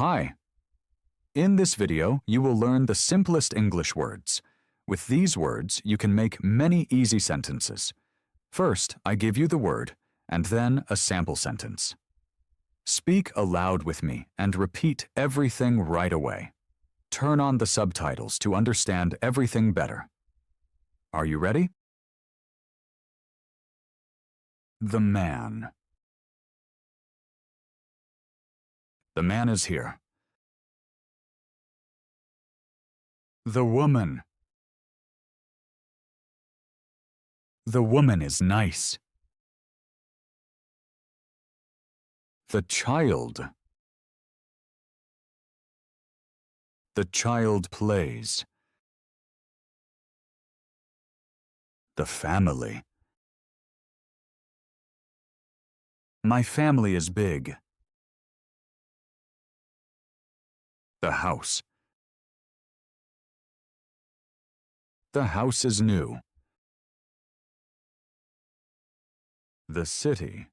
Hi. In this video, you will learn the simplest English words. With these words, you can make many easy sentences. First, I give you the word, and then a sample sentence. Speak aloud with me and repeat everything right away. Turn on the subtitles to understand everything better. Are you ready? The man. The man is here. The woman. The woman is nice. The child. The child plays. The family. My family is big. The house. The house is new. The city.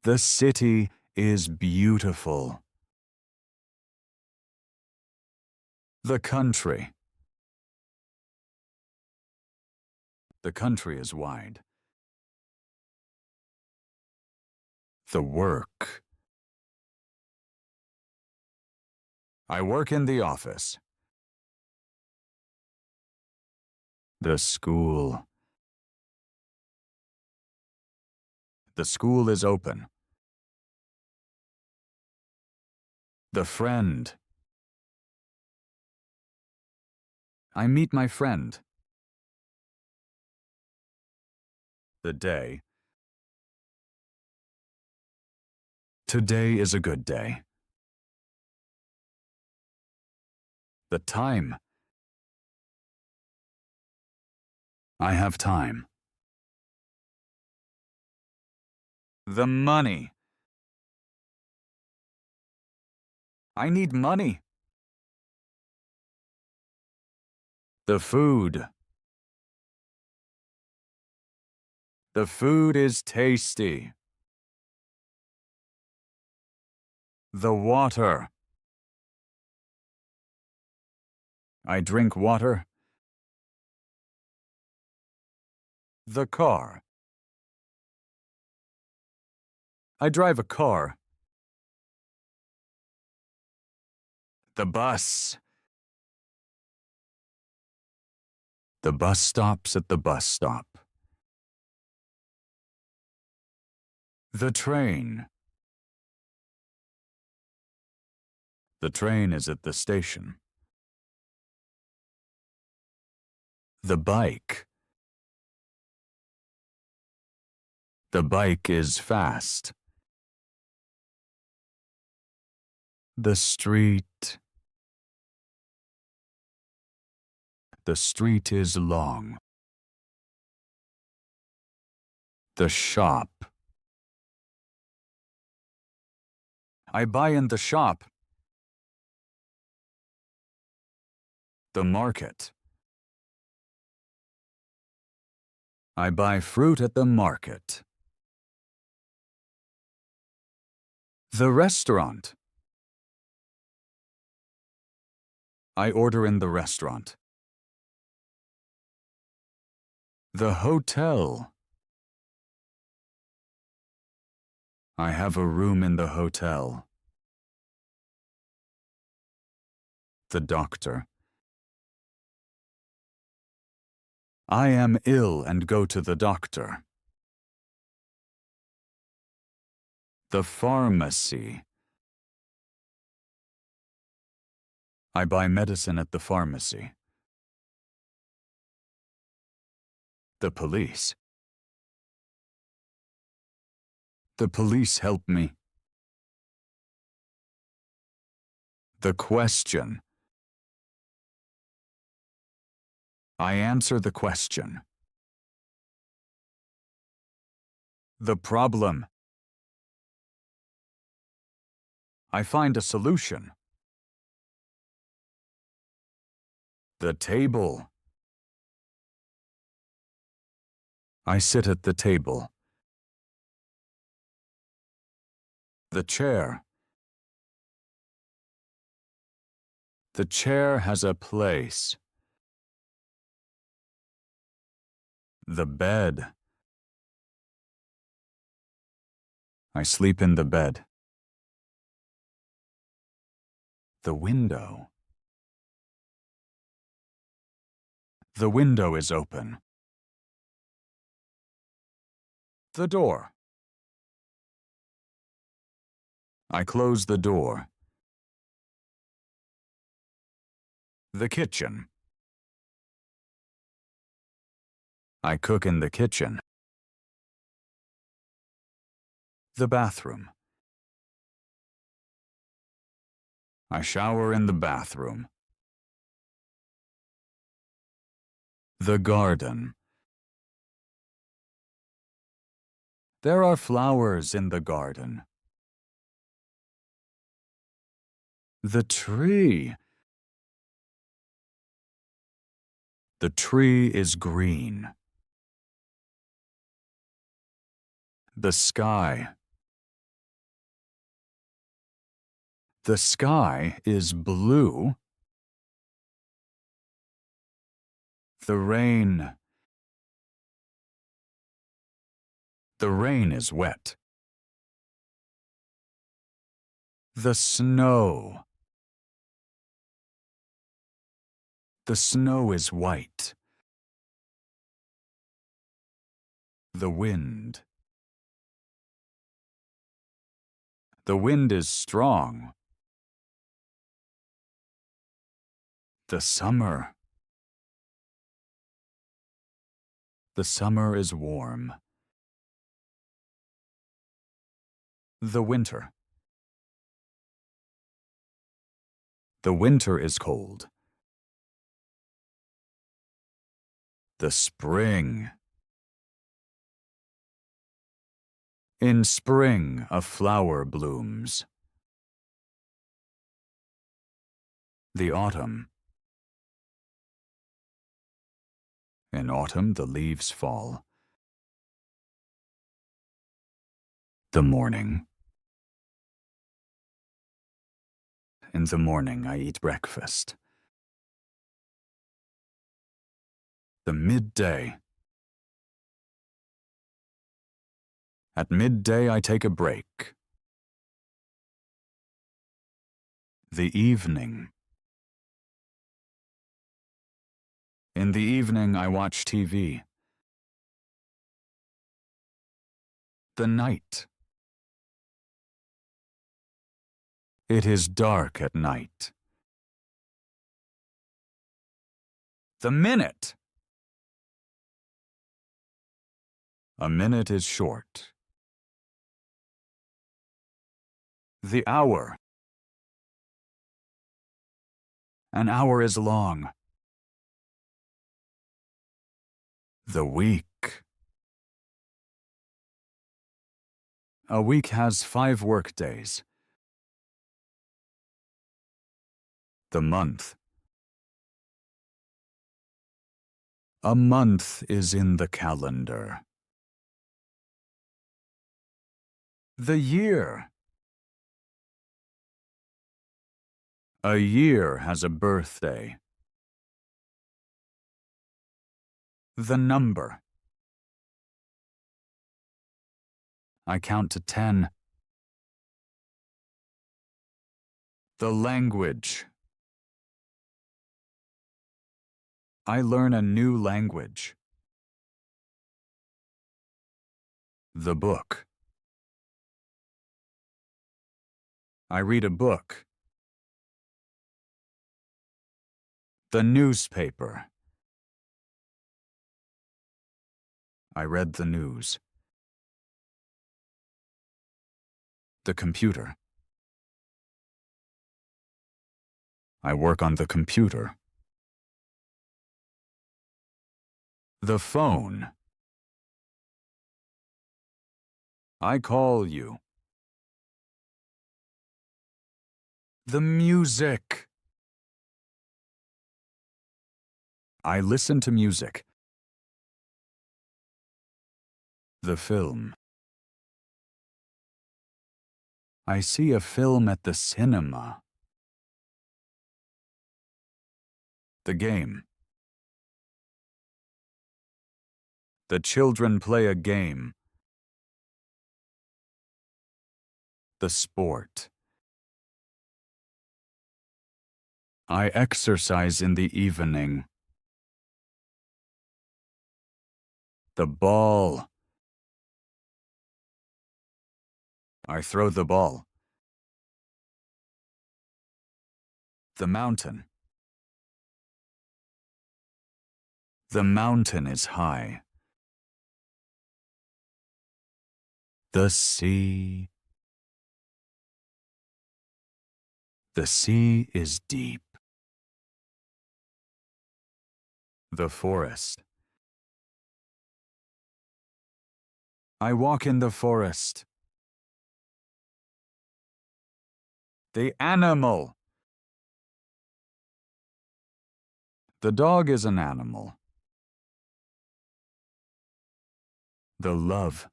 The city is beautiful. The country. The country is wide. The work. I work in the office. The school. The school is open. The friend. I meet my friend. The day. Today is a good day. The time. I have time. The money. I need money. The food. The food is tasty. The water. I drink water. The car. I drive a car. The bus. The bus stops at the bus stop. The train. The train is at the station. The bike. The bike is fast. The street. The street is long. The shop. I buy in the shop. The market. I buy fruit at the market. The restaurant. I order in the restaurant. The hotel. I have a room in the hotel. The doctor. I am ill and go to the doctor. The pharmacy. I buy medicine at the pharmacy. The police. The police help me. The question. I answer the question. The problem. I find a solution. The table. I sit at the table. The chair. The chair has a place. The bed. I sleep in the bed. The window. The window is open. The door. I close the door. The kitchen. I cook in the kitchen. The bathroom. I shower in the bathroom. The garden. There are flowers in the garden. The tree. The tree is green. The sky. The sky is blue. The rain. The rain is wet. The snow. The snow is white. The wind. The wind is strong. The summer. The summer is warm. The winter. The winter is cold. The spring. In spring, a flower blooms. The autumn. In autumn, the leaves fall. The morning. In the morning, I eat breakfast. The midday. At midday, I take a break. The evening. In the evening, I watch TV. The night. It is dark at night. The minute. A minute is short. The hour. An hour is long. The week. A week has 5 work days. The month. A month is in the calendar. The year. A year has a birthday. The number. I count to 10. The language. I learn a new language. The book. I read a book. The newspaper. I read the news. The computer. I work on the computer. The phone. I call you. The music. I listen to music. The film. I see a film at the cinema. The game. The children play a game. The sport. I exercise in the evening. The ball. I throw the ball. The mountain. The mountain is high. The sea. The sea is deep. The forest. I walk in the forest. The animal. The dog is an animal. The love.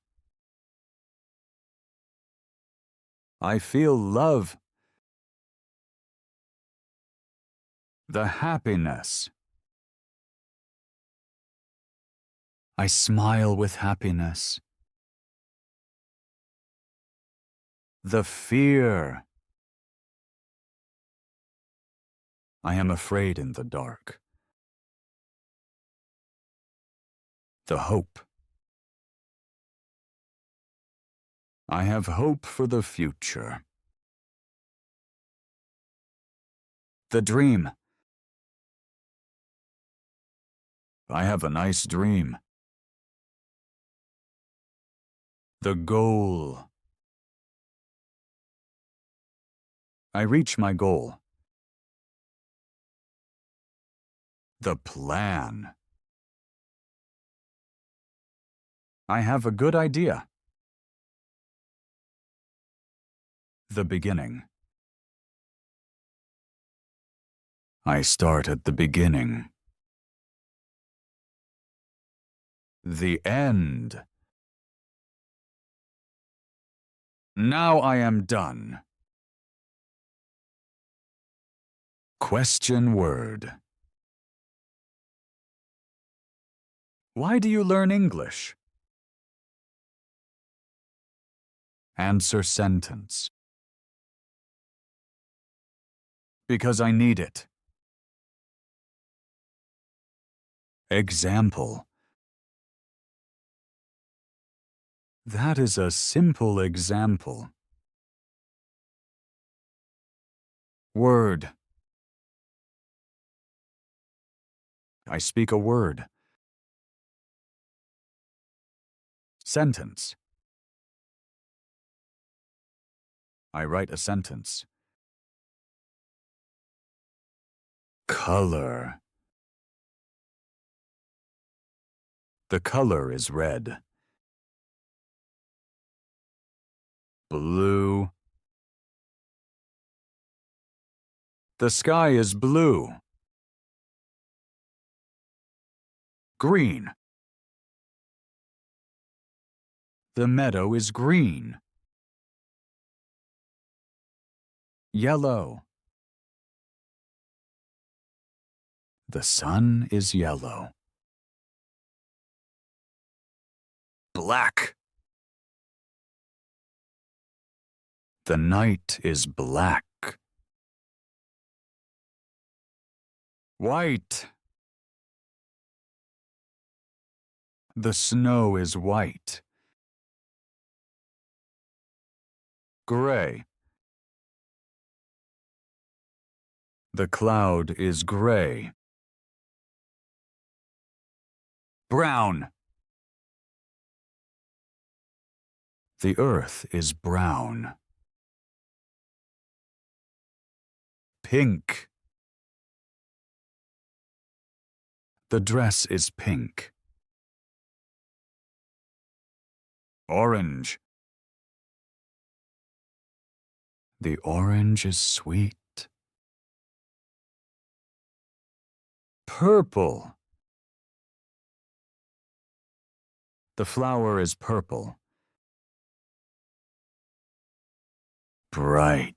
I feel love. The happiness. I smile with happiness. The fear. I am afraid in the dark. The hope. I have hope for the future. The dream. I have a nice dream. The goal. I reach my goal. The plan. I have a good idea. The beginning. I start at the beginning. The end. Now I am done. Question word. Why do you learn English? Answer sentence. Because I need it. Example. That is a simple example. Word. I speak a word. Sentence. I write a sentence. Color. The color is red. Blue. The sky is blue. Green. The meadow is green. Yellow. The sun is yellow. Black. The night is black. White. The snow is white. Gray. The cloud is gray. Brown. The earth is brown. Pink. The dress is pink. Orange. The orange is sweet. Purple. The flower is purple. bright.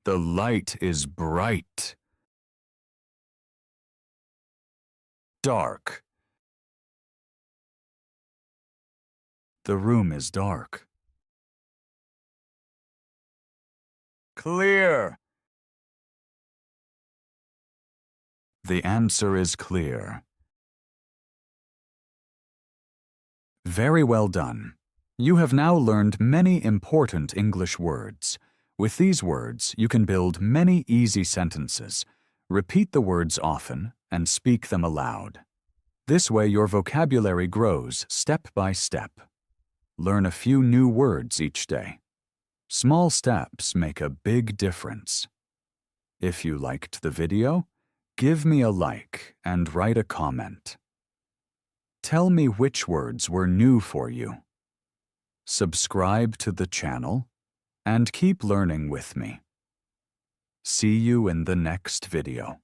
The light is bright. Dark. The room is dark. Clear. The answer is clear. Very well done. You have now learned many important English words. With these words, you can build many easy sentences. Repeat the words often and speak them aloud. This way your vocabulary grows step by step. Learn a few new words each day. Small steps make a big difference. If you liked the video, give me a like and write a comment. Tell me which words were new for you. Subscribe to the channel and keep learning with me. See you in the next video.